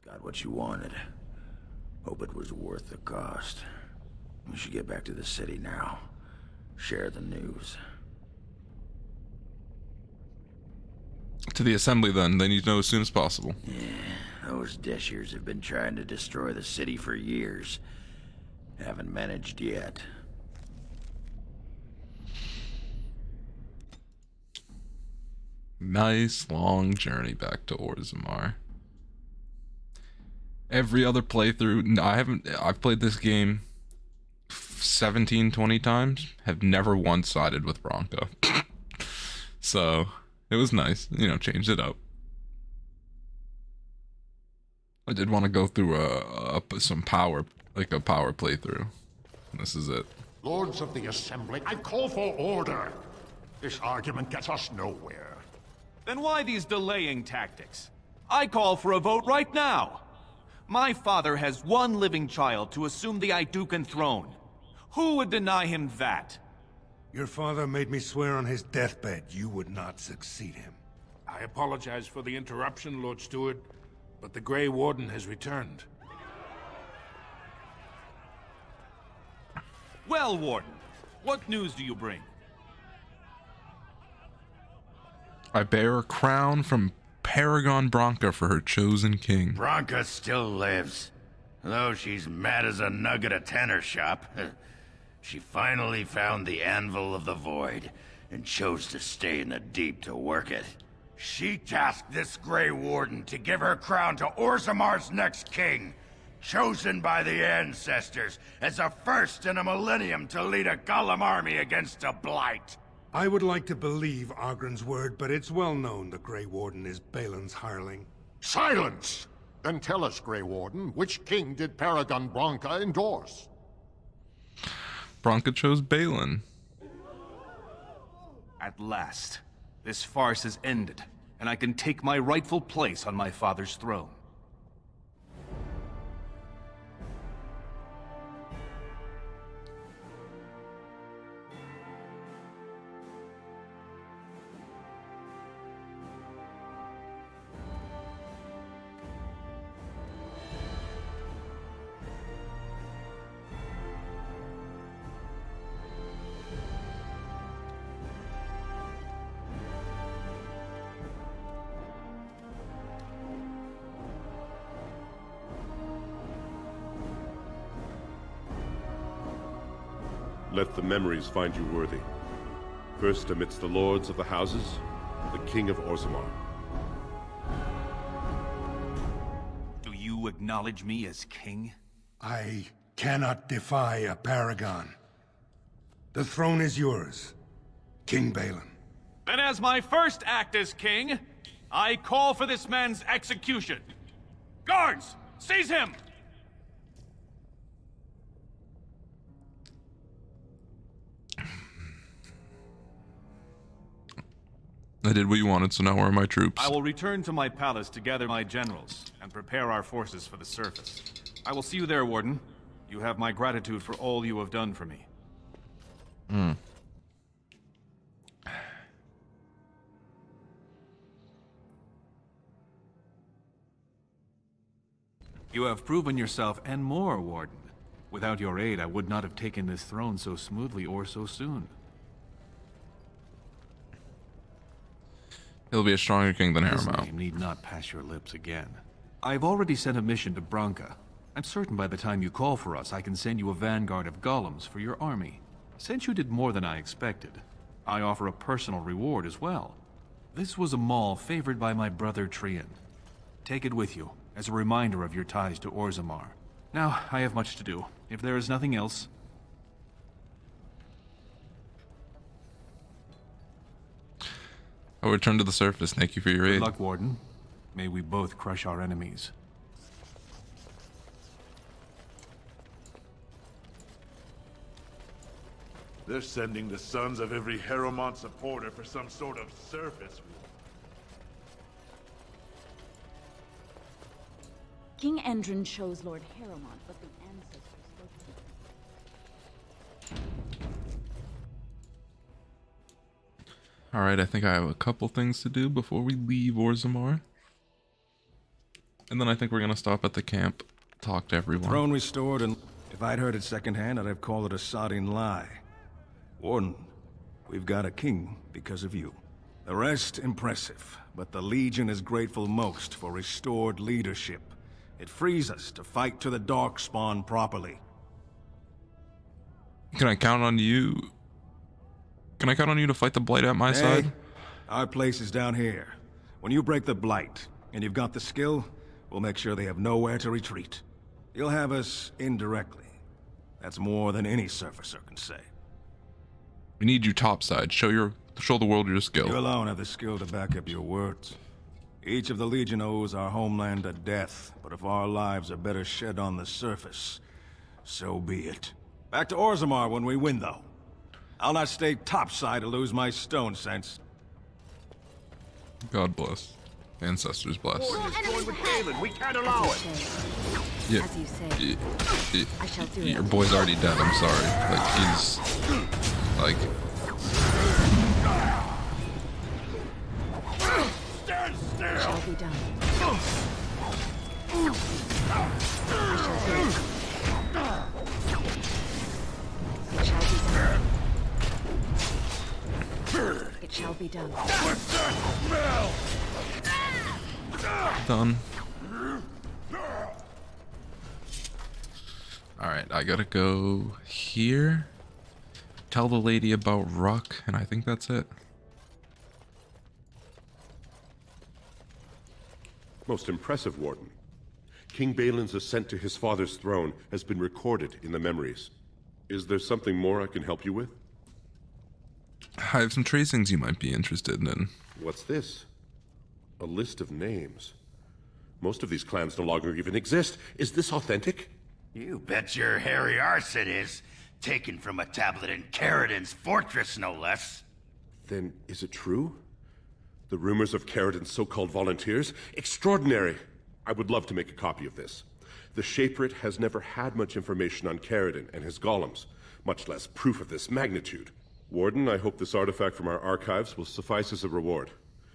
Got what you wanted. Hope it was worth the cost. We should get back to the city now. Share the news. To the assembly, then. They need to know as soon as possible. Yeah, those Deshers have been trying to destroy the city for years. Haven't managed yet. Nice long journey back to Orzammar. Every other playthrough, I've played this game 17, 20 times, have never once sided with Bronco. So, it was nice, you know, changed it up. I did want to go through some power, like a power playthrough. This is it. Lords of the Assembly, I call for order. This argument gets us nowhere. Then why these delaying tactics? I call for a vote right now. My father has one living child to assume the Idukan throne. Who would deny him that? Your father made me swear on his deathbed you would not succeed him. I apologize for the interruption, Lord Steward, but the Grey Warden has returned. Well, Warden, what news do you bring? I bear a crown from Paragon Bronca for her chosen king. Bronca still lives. Though she's mad as a nug at a tanner shop. She finally found the Anvil of the Void, and chose to stay in the Deep to work it. She tasked this Grey Warden to give her crown to Orzammar's next king, chosen by the ancestors as a first in a millennium to lead a Golem army against a blight. I would like to believe Ogren's word, but it's well known the Grey Warden is Bhelen's hireling. Silence! Then tell us, Grey Warden, which king did Paragon Bronca endorse? Bronca chose Bhelen. At last, this farce is ended, and I can take my rightful place on my father's throne. Let the memories find you worthy. First amidst the lords of the houses, the King of Orzammar. Do you acknowledge me as king? I cannot defy a paragon. The throne is yours, King Bhelen. Then as my first act as king, I call for this man's execution. Guards, seize him! I did what you wanted, so now where are my troops? I will return to my palace to gather my generals and prepare our forces for the surface. I will see you there, Warden. You have my gratitude for all you have done for me. You have proven yourself and more, Warden. Without your aid, I would not have taken this throne so smoothly or so soon. He'll be a stronger king than His Harrow. name need not pass your lips again. I've already sent a mission to Bronca. I'm certain by the time you call for us, I can send you a vanguard of golems for your army. Since you did more than I expected, I offer a personal reward as well. This was a mall favored by my brother Trian. Take it with you, as a reminder of your ties to Orzammar. Now, I have much to do. If there is nothing else... I'll return to the surface. Thank you for your aid. Good luck, Warden. May we both crush our enemies. They're sending the sons of every Harrowmont supporter for some sort of surface war. King Endrin chose Lord Harrowmont, but the ancestors spoke Alright, I think I have a couple things to do before we leave Orzammar. And then I think we're gonna stop at the camp, talk to everyone. Throne restored, and if I'd heard it secondhand, I'd have called it a sodding lie. Warden, we've got a king because of you. The rest, impressive, but the Legion is grateful most for restored leadership. It frees us to fight to the Darkspawn properly. Can I count on you? Can I count on you to fight the Blight at my side? Our place is down here. When you break the Blight, and you've got the skill, we'll make sure they have nowhere to retreat. You'll have us indirectly. That's more than any surfacer can say. We need you topside. Show the world your skill. You alone have the skill to back up your words. Each of the Legion owes our homeland a death, but if our lives are better shed on the surface, so be it. Back to Orzammar when we win, though. I'll not stay topside to lose my stone sense. God bless. Ancestors bless. With Bhelen. We can't allow it. Yeah. As you say. I shall do Your it. boy's already dead, I'm sorry. Like, he's... Like... Stand still. It shall be done. I shall do it. It shall be done. It shall be done. What's that smell? Done. Alright, I gotta go here. Tell the lady about Ruck, and I think that's it. Most impressive, Warden. King Bhelen's ascent to his father's throne has been recorded in the memories. Is there something more I can help you with? I have some tracings you might be interested in. What's this? A list of names. Most of these clans no longer even exist. Is this authentic? You bet your hairy arse it is. Taken from a tablet in Caridin's fortress, no less. Then is it true? The rumors of Caridin's so-called volunteers? Extraordinary! I would love to make a copy of this. The Shaperate has never had much information on Caridin and his golems, much less proof of this magnitude. Warden, I hope this artifact from our archives will suffice as a reward.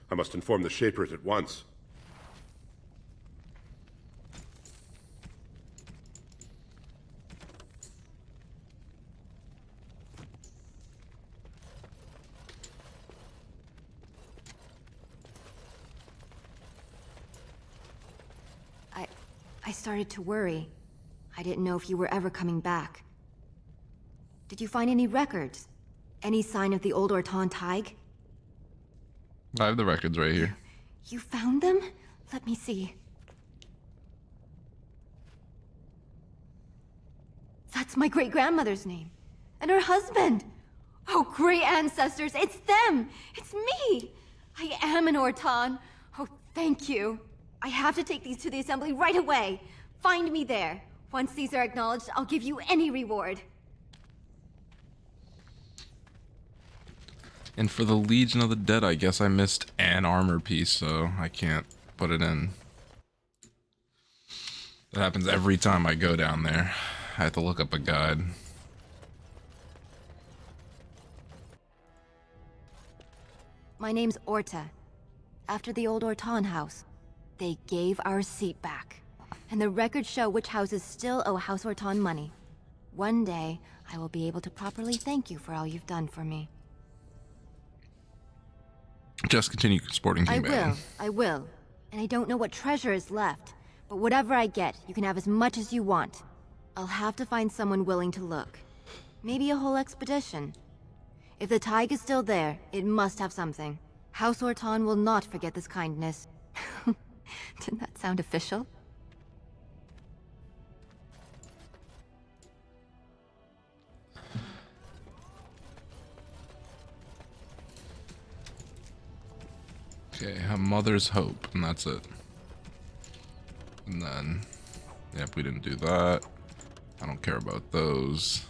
I must inform the Shaperate at once. I started to worry. I didn't know if you were ever coming back. Did you find any records? Any sign of the old Orton Tig? I have the records right here. You found them? Let me see. That's my great-grandmother's name. And her husband! Oh, great ancestors, it's them! It's me! I am an Orton. Oh, thank you. I have to take these to the assembly right away. Find me there. Once these are acknowledged, I'll give you any reward. And for the Legion of the Dead, I guess I missed an armor piece, so I can't put it in. That happens every time I go down there. I have to look up a guide. My name's Orta. After the old Orton house. They gave our seat back. And the records show which houses still owe House Orton money. One day, I will be able to properly thank you for all you've done for me. Just continue sporting King Bhelen. I will. And I don't know what treasure is left. But whatever I get, you can have as much as you want. I'll have to find someone willing to look. Maybe a whole expedition. If the Tig is still there, it must have something. House Orton will not forget this kindness. Didn't that sound official? Okay, a mother's hope, and that's it. And then, yep, we didn't do that. I don't care about those.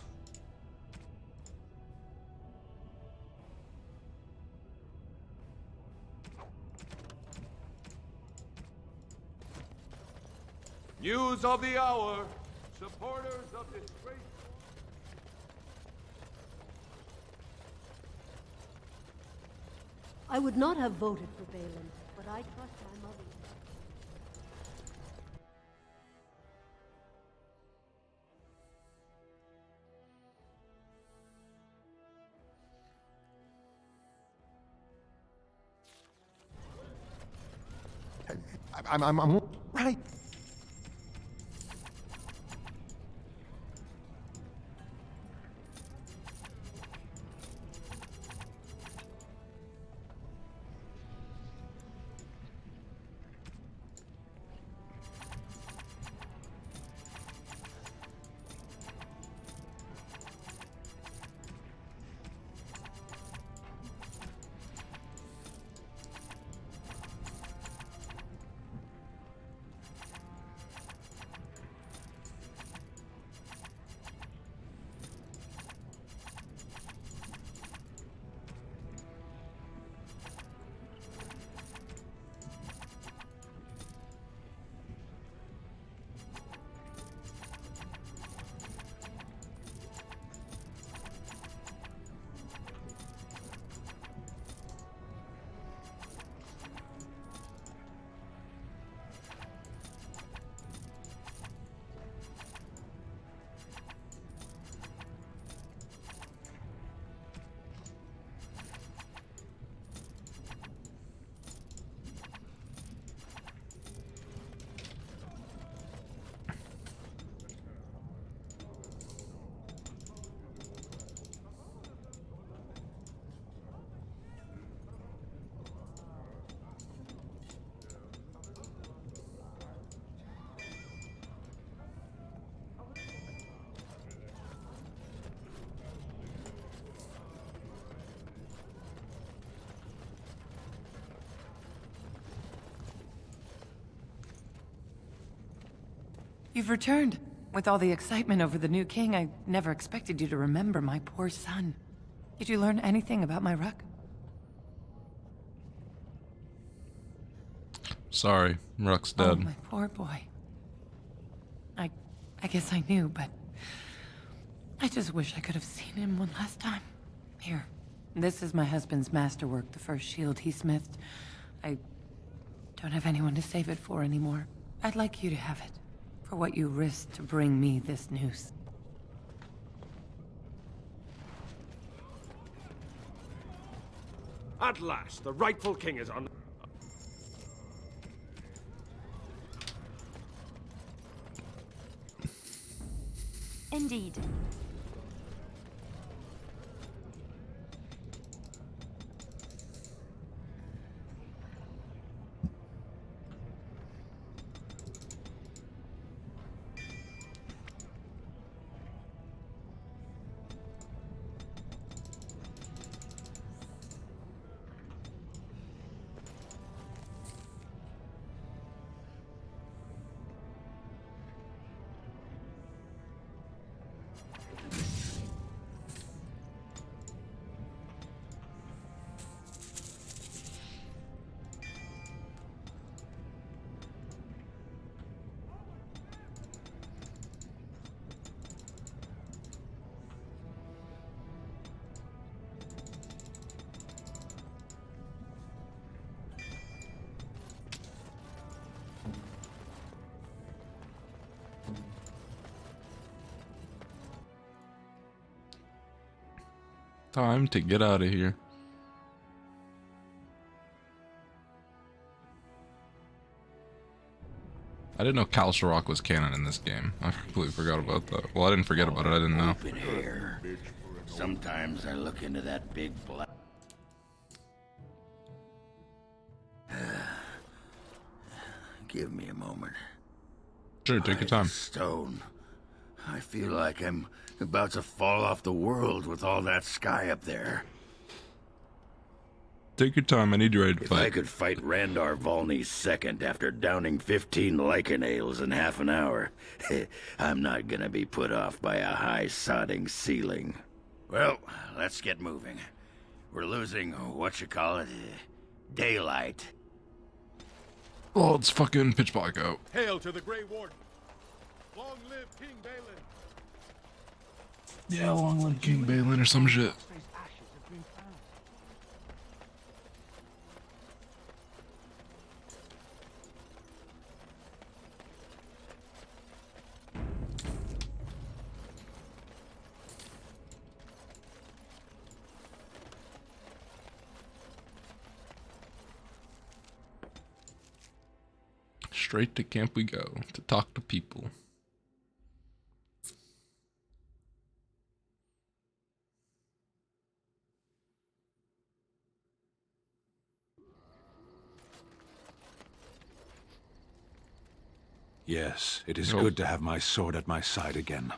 News of the hour. Supporters of disgrace. I would not have voted for Bhelen, but I trust my mother. I'm right. You've returned. With all the excitement over the new king, I never expected you to remember my poor son. Did you learn anything about my ruck? Sorry, Ruck's dead. Oh, my poor boy. I guess I knew, but I just wish I could have seen him one last time. Here, this is my husband's masterwork, the first shield he smithed. I don't have anyone to save it for anymore. I'd like you to have it, for what you risked to bring me this news. At last, the rightful king is on. Indeed. Time to get out of here. I didn't know Kalsharok was canon in this game. I completely forgot about that. Well, I didn't forget about it, I didn't know. Open air. Sometimes I look into that big black... Give me a moment. Sure, take your time. Stone. I feel like I'm about to fall off the world with all that sky up there. Take your time, I need you ready to If fight. I could fight Randar Volney's second after downing 15 lichen ales in half an hour, I'm not gonna be put off by a high sodding ceiling. Well, let's get moving. We're losing, daylight. Oh, it's fucking pitch black out. Hail to the Grey Warden! Long live King Bhelen! Yeah, long live King Bhelen or some shit. Straight to camp we go to talk to people. Yes, it is good to have my sword at my side again.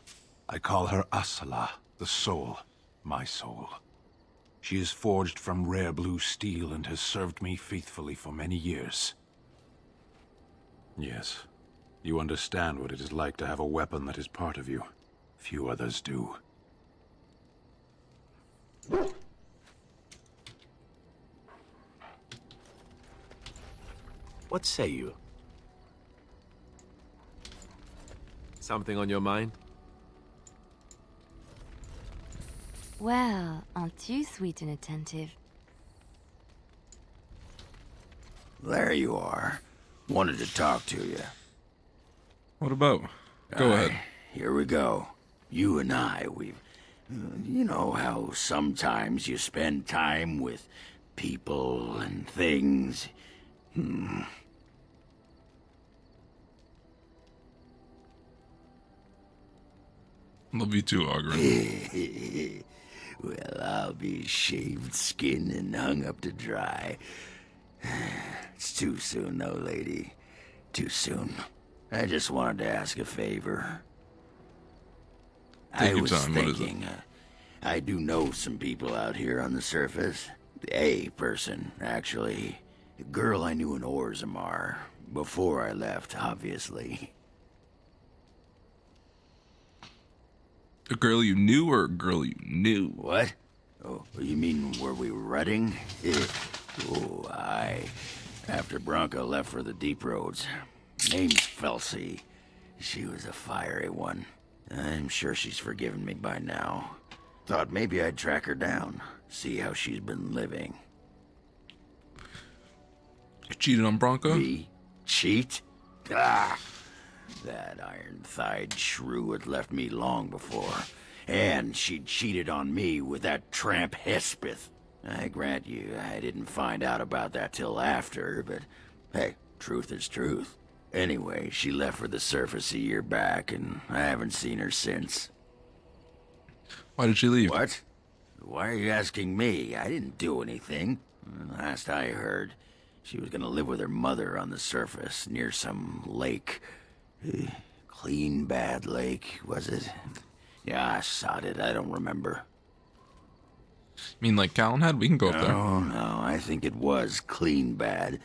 I call her Asala, the soul, my soul. She is forged from rare blue steel and has served me faithfully for many years. Yes, you understand what it is like to have a weapon that is part of you. Few others do. What say you? Something on your mind? Well, aren't you sweet and attentive? There you are. Wanted to talk to you. What about? Go ahead. Here we go. You and I, you know how sometimes you spend time with people and things. Love you too, Ogren. Well, I'll be shaved, skinned, and hung up to dry. It's too soon, though, lady. Too soon. I just wanted to ask a favor. Take I your was time. What is it? thinking, I do know some people out here on the surface. A person, actually. A girl I knew in Orzammar. Before I left, obviously. A girl you knew or a girl you knew? What? Oh, you mean were we rutting? Oh, aye. After Bronco left for the deep roads. Name's Felsi. She was a fiery one. I'm sure she's forgiven me by now. Thought maybe I'd track her down. See how she's been living. You cheated on Bronco? Me? Cheat? Ah! That iron-thighed shrew had left me long before. And she'd cheated on me with that tramp Hespeth. I grant you, I didn't find out about that till after, but hey, truth is truth. Anyway, she left for the surface a year back, and I haven't seen her since. Why did she leave? What? Why are you asking me? I didn't do anything. Last I heard, she was gonna live with her mother on the surface, near some lake. Clean Bad Lake, was it? Yeah, I sod it, I don't remember. You mean like Calenhead? We can go up there. No, I think it was Clean Bad.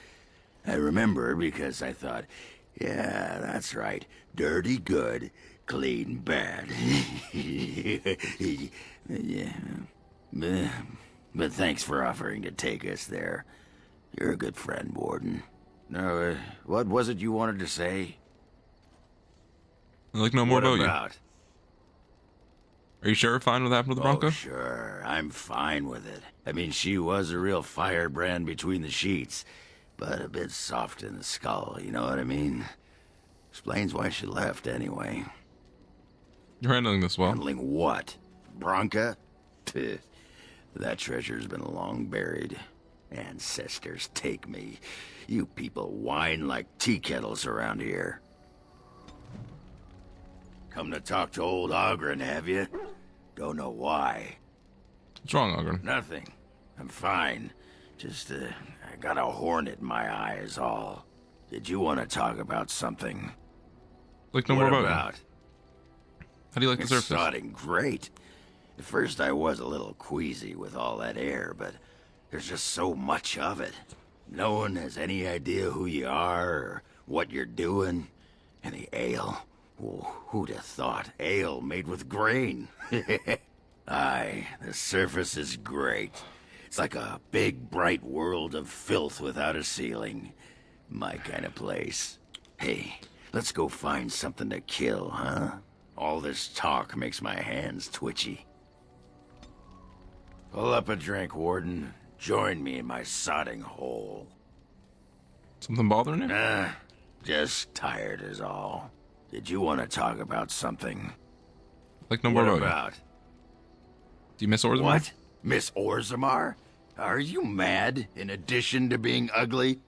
I remember because I thought, yeah, that's right. Dirty good, clean bad. Yeah. But thanks for offering to take us there. You're a good friend, Warden. No, what was it you wanted to say? I'd like to know more What about you. about? Are you sure fine with what happened with the Bronco? Oh, sure. I'm fine with it. I mean, she was a real firebrand between the sheets, but a bit soft in the skull, you know what I mean? Explains why she left, anyway. You're handling this well. Handling what? Bronca? Pfft. That treasure's been long buried. Ancestors take me. You people whine like tea kettles around here. Come to talk to old Ogren, have you? Don't know why. What's wrong, Ogren? Nothing. I'm fine. Just, I got a hornet in my eye is all. Did you want to talk about something? Like no more What about about? How do you like the It's surface? sodding great. At first I was a little queasy with all that air, but there's just so much of it. No one has any idea who you are or what you're doing. And the ale. Oh, who'd have thought? Ale made with grain. Aye, the surface is great. It's like a big, bright world of filth without a ceiling. My kind of place. Hey, let's go find something to kill, huh? All this talk makes my hands twitchy. Pull up a drink, Warden. Join me in my sodding hole. Something bothering you? Just tired is all. Did you want to talk about something? Like no more What about you. about? Do you miss Orzammar? What? Miss Orzammar? Are you mad, in addition to being ugly?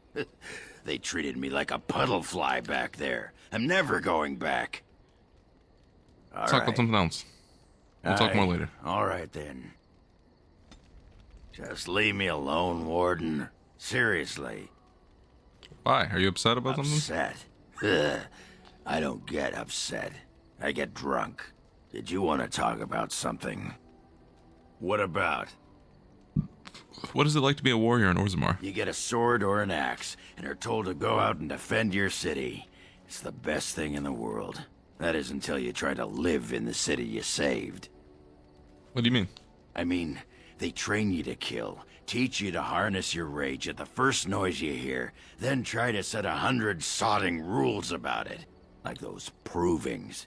They treated me like a puddle fly back there. I'm never going back. Let's talk about something else. We'll talk more later. Alright then. Just leave me alone, Warden. Seriously. Why? Are you upset about something? Upset? Ugh. I don't get upset. I get drunk. Did you want to talk about something? What about? What is it like to be a warrior in Orzammar? You get a sword or an axe, and are told to go out and defend your city. It's the best thing in the world. That is until you try to live in the city you saved. What do you mean? I mean, they train you to kill, teach you to harness your rage at the first noise you hear, then try to set 100 sodding rules about it. Like those provings.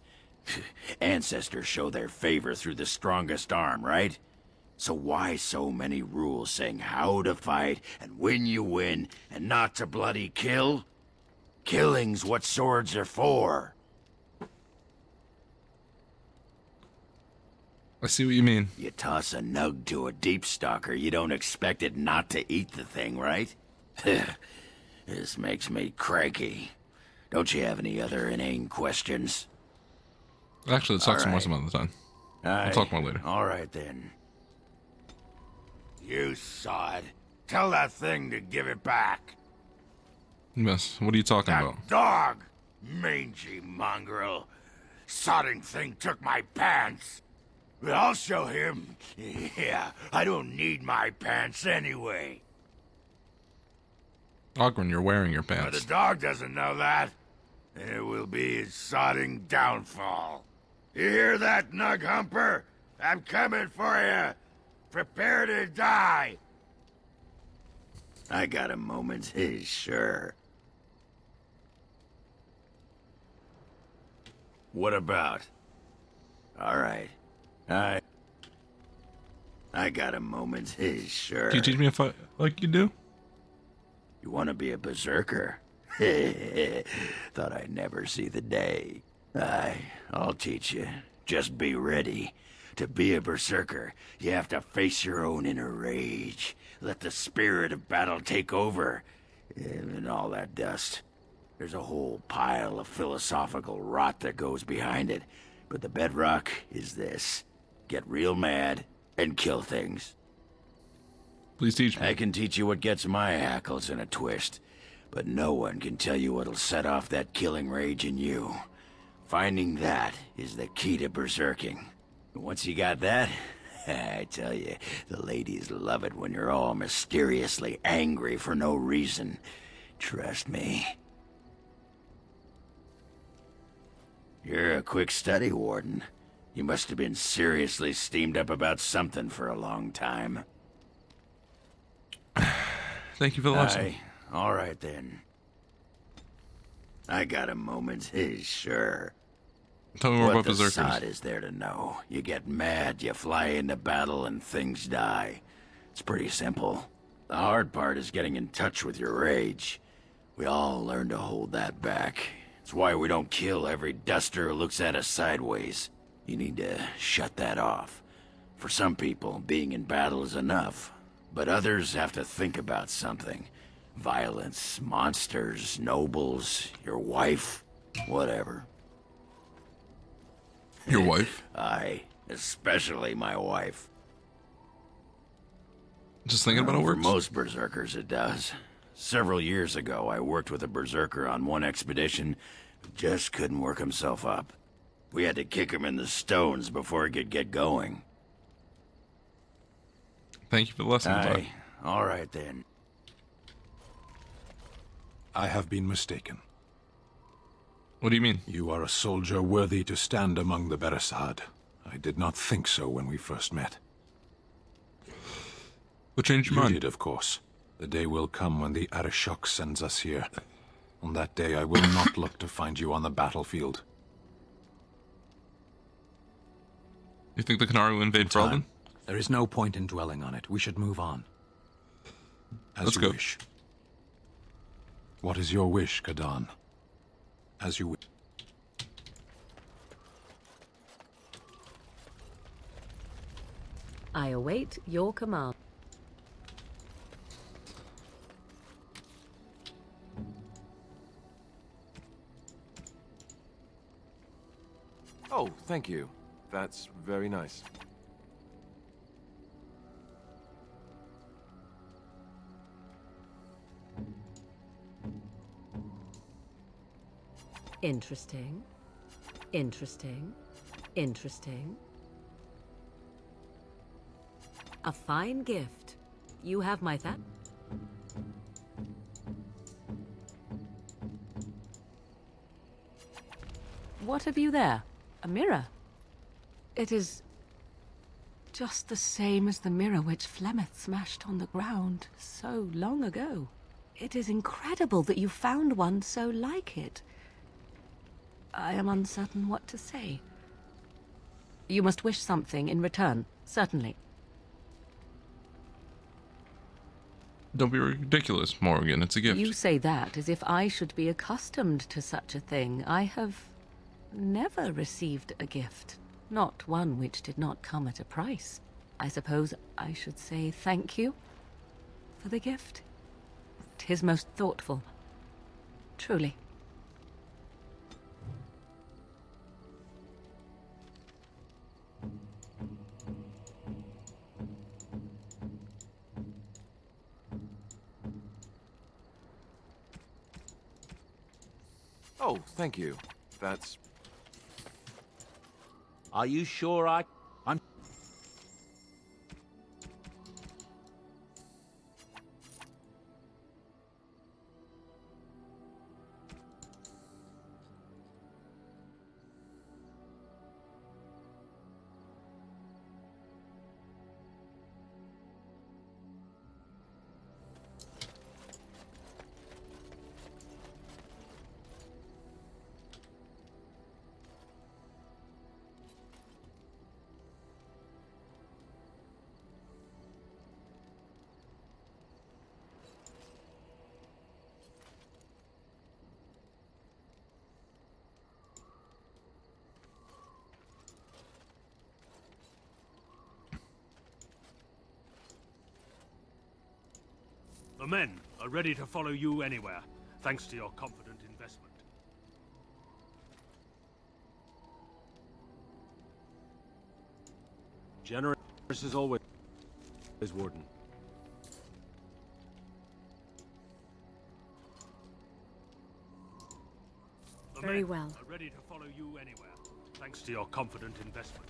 Ancestors show their favor through the strongest arm, right? So why so many rules saying how to fight, and when you win, and not to bloody kill? Killing's what swords are for. I see what you mean. You toss a nug to a deep stalker, you don't expect it not to eat the thing, right? This makes me cranky. Don't you have any other inane questions? Actually, let's talk some more some other time. We'll talk more later. Alright then. You sod. Tell that thing to give it back. Yes, what are you talking That about? dog! Mangy mongrel. Sodding thing took my pants. But I'll show him. Yeah, I don't need my pants anyway. Ogren, you're wearing your But pants. the dog doesn't know that. And it will be his sodding downfall. You hear that, Nug Humper? I'm coming for you. Prepare to die. I got a moment, sure. What about? Alright. I got a moment, sure. Can you teach me a fight like you do? You want to be a berserker? Thought I'd never see the day. I'll teach you. Just be ready. To be a berserker, you have to face your own inner rage. Let the spirit of battle take over. And all that dust. There's a whole pile of philosophical rot that goes behind it. But the bedrock is this. Get real mad and kill things. Please teach me. I can teach you what gets my hackles in a twist. But no one can tell you what'll set off that killing rage in you. Finding that is the key to berserking. Once you got that, I tell you, the ladies love it when you're all mysteriously angry for no reason. Trust me. You're a quick study, Warden. You must have been seriously steamed up about something for a long time. Thank you for the lesson. All right then. I got a moment, sure. Tell me more about What the berserkers. sod is there to know? You get mad, you fly into battle, and things die. It's pretty simple. The hard part is getting in touch with your rage. We all learn to hold that back. It's why we don't kill every duster who looks at us sideways. You need to shut that off. For some people, being in battle is enough. But others have to think about something. Violence, monsters, nobles, your wife, whatever. Your wife? Aye, especially my wife. Just thinking about it For works? most berserkers, it does. Several years ago, I worked with a berserker on one expedition who just couldn't work himself up. We had to kick him in the stones before he could get going. Thank you for the lesson. Aye, all right then. I have been mistaken. What do you mean? You are a soldier worthy to stand among the Beresad. I did not think so when we first met. What changed your You mind? did, of course. The day will come when the Arishok sends us here. On that day, I will not look to find you on the battlefield. You think the Canary will invade Bhelen? There is no point in dwelling on it. We should move on. As Let's you go. wish. What is your wish, Kadan? As you wish. I await your command. Oh, thank you. That's very nice. Interesting. Interesting. Interesting. A fine gift. You have my thanks. What have you there? A mirror? It is just the same as the mirror which Flemeth smashed on the ground so long ago. It is incredible that you found one so like it. I am uncertain what to say. You must wish something in return, certainly. Don't be ridiculous, Morgan. It's a gift. You say that as if I should be accustomed to such a thing. I have never received a gift. Not one which did not come at a price. I suppose I should say thank you for the gift. 'Tis most thoughtful. Truly. Oh, thank you. That's... Are you sure I'm... The men are ready to follow you anywhere, thanks to your confident investment. Generous as always, Warden. The Very men well. are ready to follow you anywhere, thanks to your confident investment.